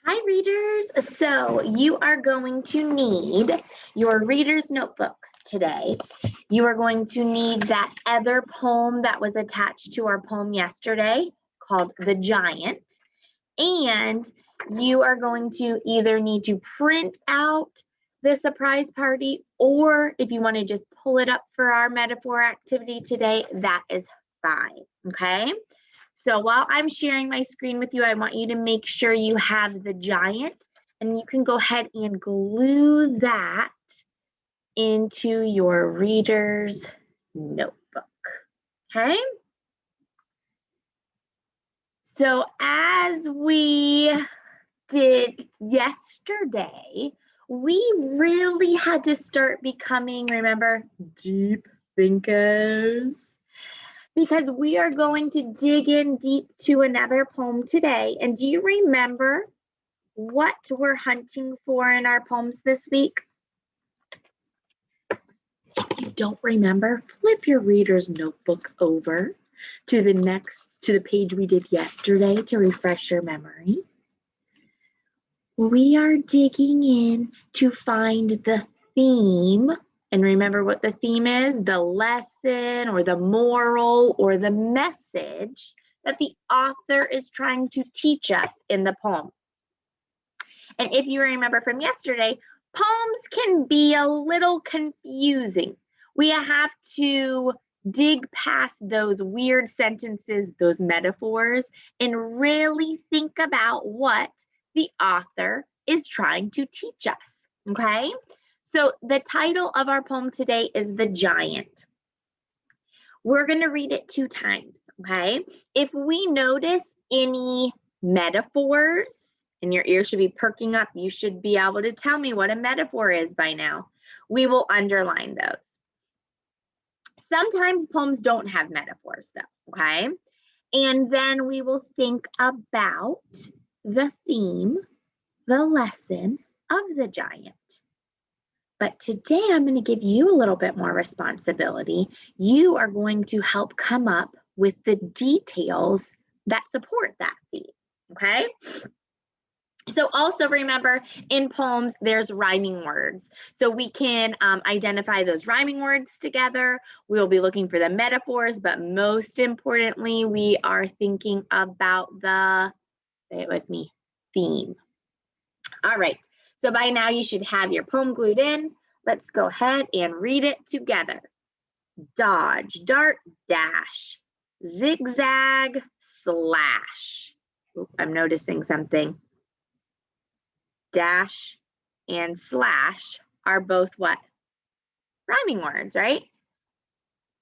Hi, readers. So you are going to need your reader's notebooks today. You are going to need that other poem that was attached to our poem yesterday called The Giant. And you are going to either need to print out the surprise party, or if you want to just pull it up for our metaphor activity today, that is fine, okay? So while I'm sharing my screen with you, I want you to make sure you have The Giant, and you can go ahead and glue that into your reader's notebook, okay? So as we did yesterday, we really had to start becoming, remember, deep thinkers. Because we are going to dig in deep to another poem today. And do you remember what we're hunting for in our poems this week? If you don't remember, flip your reader's notebook over to the page we did yesterday to refresh your memory. We are digging in to find the theme. And remember what the theme is, the lesson or the moral or the message that the author is trying to teach us in the poem. And if you remember from yesterday, poems can be a little confusing. We have to dig past those weird sentences, those metaphors, and really think about what the author is trying to teach us, okay? So the title of our poem today is The Giant. We're going to read it 2 times, okay? If we notice any metaphors, and your ears should be perking up, you should be able to tell me what a metaphor is by now. We will underline those. Sometimes poems don't have metaphors though, okay? And then we will think about the theme, the lesson of the giant. But today I'm going to give you a little bit more responsibility. You are going to help come up with the details that support that theme, okay? So also remember, in poems, there's rhyming words. So we can identify those rhyming words together. We'll be looking for the metaphors, but most importantly, we are thinking about the, say it with me, theme. All right, so by now you should have your poem glued in. Let's go ahead and read it together. Dodge, dart, dash, zigzag, slash. Oop, I'm noticing something. Dash and slash are both what? Rhyming words, right?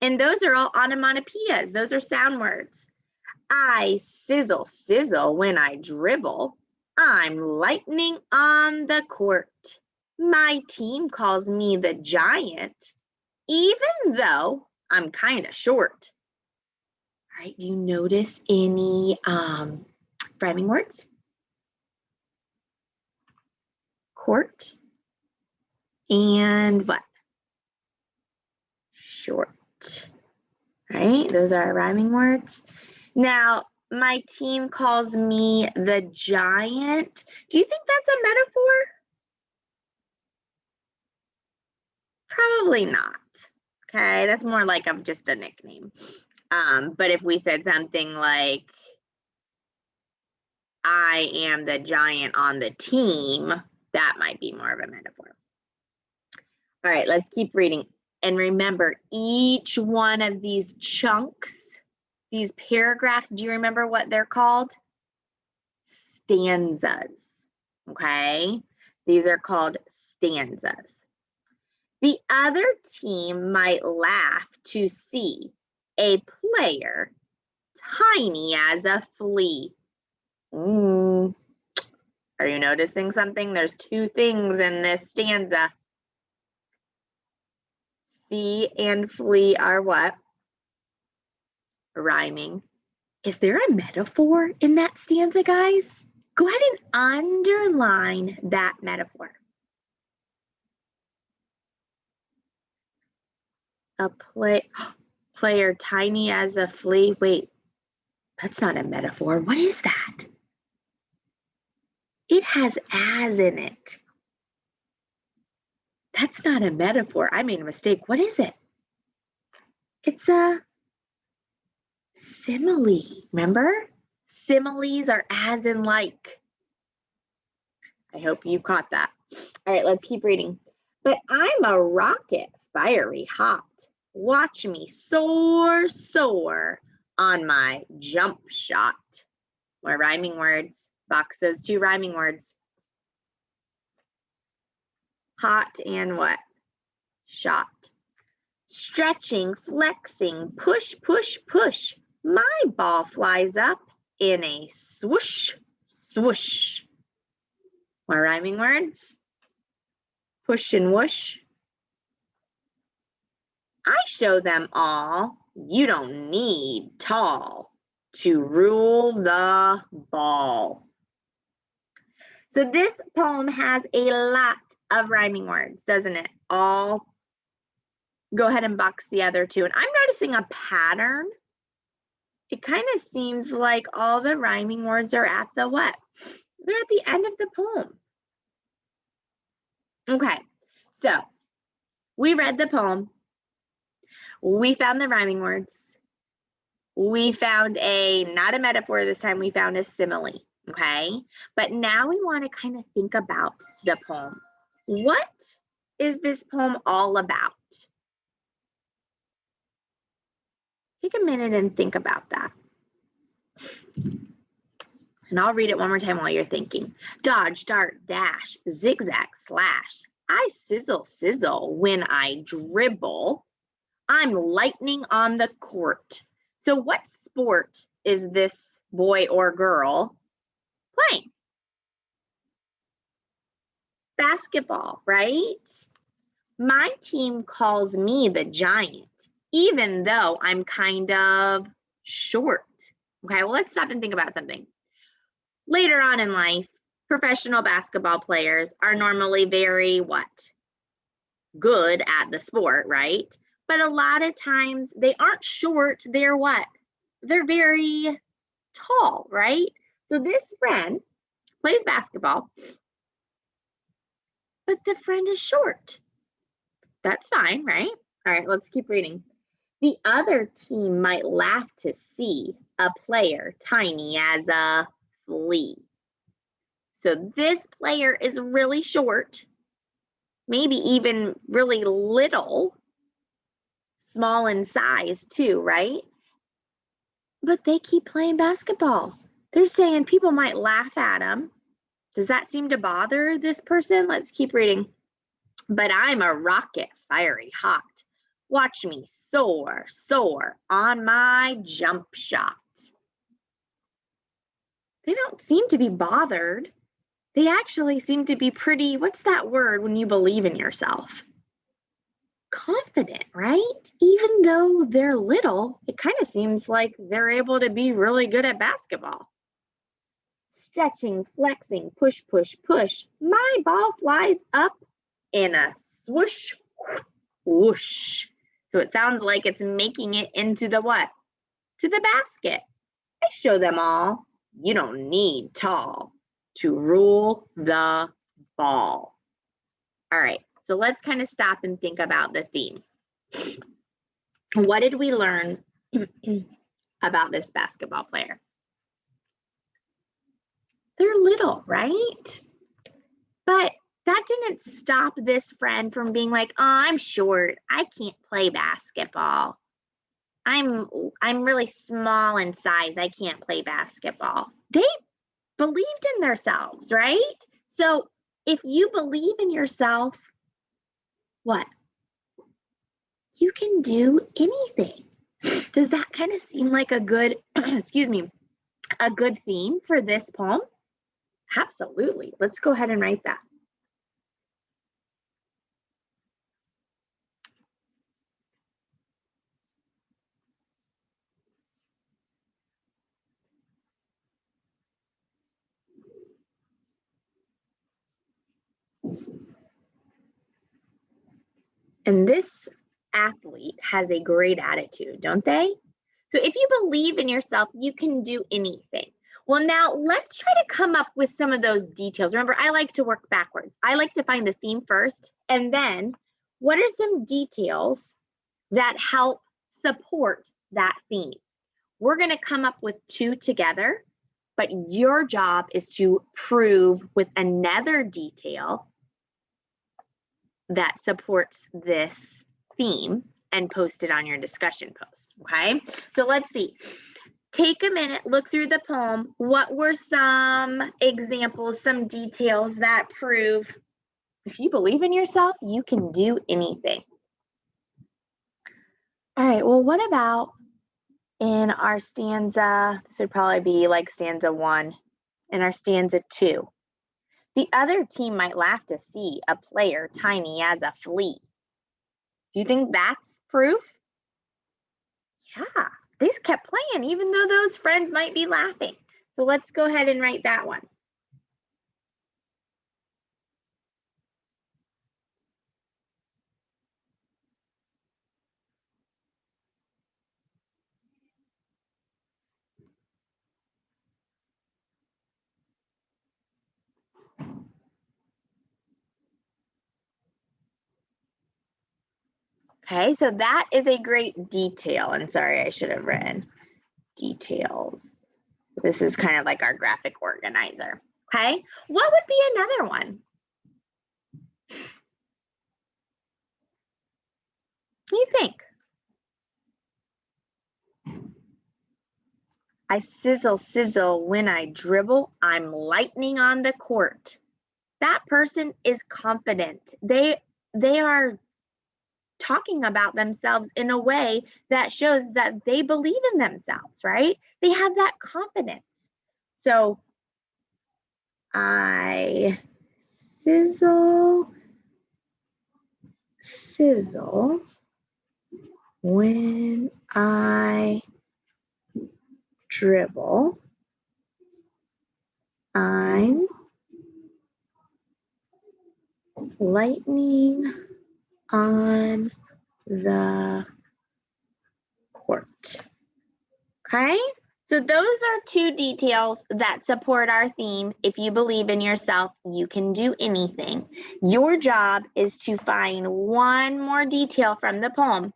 And those are all onomatopoeias. Those are sound words. I sizzle, sizzle when I dribble. I'm lightning on the court. My team calls me the giant, even though I'm kind of short. All right, do you notice any rhyming words? Court and what? Short. Right? Those are rhyming words. Now, my team calls me the giant. Do you think that's a metaphor? Probably not. Okay, that's more like just a nickname. But if we said something like, I am the giant on the team, that might be more of a metaphor. All right, let's keep reading. And remember, each one of these chunks, these paragraphs, do you remember what they're called? Stanzas, okay? These are called stanzas. The other team might laugh to see a player tiny as a flea. Are you noticing something? There's 2 things in this stanza. See and flea are what? Rhyming. Is there a metaphor in that stanza, guys? Go ahead and underline that metaphor. A player tiny as a flea. Wait, that's not a metaphor. What is that? It has as in it. That's not a metaphor. I made a mistake. What is it? It's a simile. Remember? Similes are as in like. I hope you caught that. All right, let's keep reading. But I'm a rocket, fiery hot. Watch me soar, soar on my jump shot. More rhyming words. Box those 2 rhyming words. Hot and what? Shot. Stretching, flexing, push, push, push. My ball flies up in a swoosh, swoosh. More rhyming words. Push and whoosh. I show them all. You don't need tall to rule the ball. So this poem has a lot of rhyming words, doesn't it? All. Go ahead and box the other 2. And I'm noticing a pattern. It kind of seems like all the rhyming words are at the what? They're at the end of the poem. Okay, so we read the poem. We found the rhyming words. We found not a metaphor this time, we found a simile, okay? But now we want to kind of think about the poem. What is this poem all about? Take a minute and think about that. And I'll read it one more time while you're thinking. Dodge, dart, dash, zigzag, slash. I sizzle, sizzle when I dribble. I'm lightning on the court. So what sport is this boy or girl playing? Basketball, right? My team calls me the giant, even though I'm kind of short. Okay, well, let's stop and think about something. Later on in life, professional basketball players are normally very what? Good at the sport, right? But a lot of times they aren't short, they're what? They're very tall, right? So this friend plays basketball, but the friend is short. That's fine, right? All right, let's keep reading. The other team might laugh to see a player tiny as a flea. So this player is really short, maybe even really little, small in size too, right? But they keep playing basketball. They're saying people might laugh at them. Does that seem to bother this person? Let's keep reading. But I'm a rocket, fiery hot. Watch me soar, soar on my jump shot. They don't seem to be bothered. They actually seem to be pretty, what's that word when you believe in yourself? Confident, right? Even though they're little, it kind of seems like they're able to be really good at basketball. Stretching, flexing, push, push, push. My ball flies up in a swoosh, whoosh. So it sounds like it's making it into the what? To the basket. I show them all. You don't need tall to rule the ball. All right, so let's kind of stop and think about the theme. What did we learn about this basketball player? They're little, right? But that didn't stop this friend from being like, oh, I'm short. I can't play basketball. I'm really small in size. I can't play basketball. They believed in themselves, right? So if you believe in yourself, what? You can do anything. Does that kind of seem like a good, excuse me, a good theme for this poem? Absolutely. Let's go ahead and write that. And this athlete has a great attitude, don't they? So if you believe in yourself, you can do anything. Well, now let's try to come up with some of those details. Remember, I like to work backwards. I like to find the theme first, and then what are some details that help support that theme? We're going to come up with 2 together, but your job is to prove with another detail that supports this theme and post it on your discussion post, okay? So let's see. Take a minute, look through the poem. What were some examples, some details that prove if you believe in yourself, you can do anything? All right, well, what about in our stanza? This would probably be like stanza 1. In our stanza 2. The other team might laugh to see a player tiny as a flea. Do you think that's proof? Yeah, they just kept playing even though those friends might be laughing. So let's go ahead and write that one. Okay, so that is a great detail. And sorry, I should have written details. This is kind of like our graphic organizer. Okay, what would be another one? What do you think? I sizzle, sizzle when I dribble. I'm lightning on the court. That person is confident. They are talking about themselves in a way that shows that they believe in themselves, right? They have that confidence. So I sizzle, sizzle when I dribble. I'm lightning on the court. Okay, so those are 2 details that support our theme. If you believe in yourself, you can do anything. Your job is to find one more detail from the poem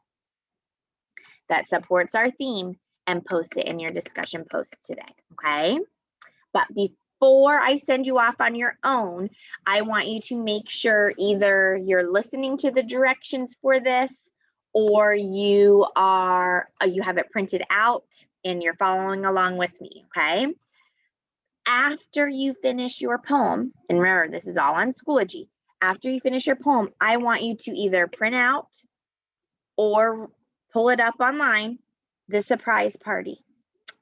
that supports our theme and post it in your discussion post today, okay? But before I send you off on your own, I want you to make sure either you're listening to the directions for this or you have it printed out and you're following along with me, okay? After you finish your poem, and remember, this is all on Schoology. After you finish your poem, I want you to either print out or pull it up online, the surprise party.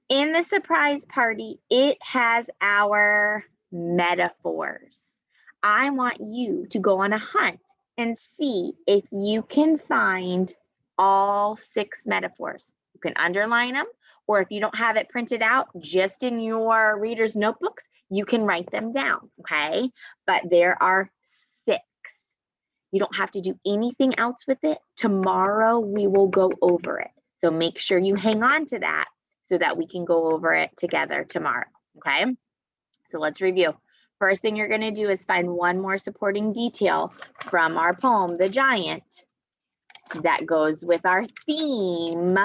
In the surprise party, it has our metaphors. I want you to go on a hunt and see if you can find all 6 metaphors. You can underline them, or if you don't have it printed out, just in your reader's notebooks, you can write them down, okay? But there are 6. You don't have to do anything else with it. Tomorrow, we will go over it. So make sure you hang on to that so that we can go over it together tomorrow, okay? So let's review. First thing you're gonna do is find one more supporting detail from our poem, The Giant, that goes with our theme.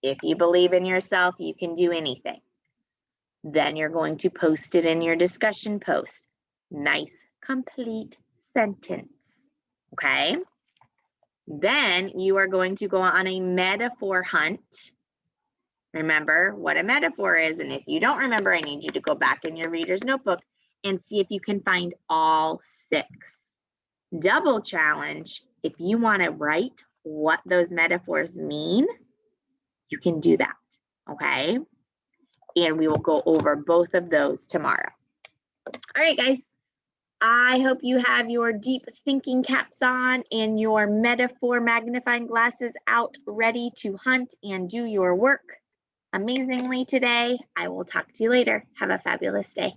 If you believe in yourself, you can do anything. Then you're going to post it in your discussion post. Nice, complete sentence, okay? Then you are going to go on a metaphor hunt. Remember what a metaphor is, and if you don't remember, I need you to go back in your reader's notebook and see if you can find all 6. Double challenge, if you want to write what those metaphors mean, you can do that, okay? And we will go over both of those tomorrow. All right, guys. I hope you have your deep thinking caps on and your metaphor magnifying glasses out, ready to hunt and do your work amazingly today. I will talk to you later. Have a fabulous day.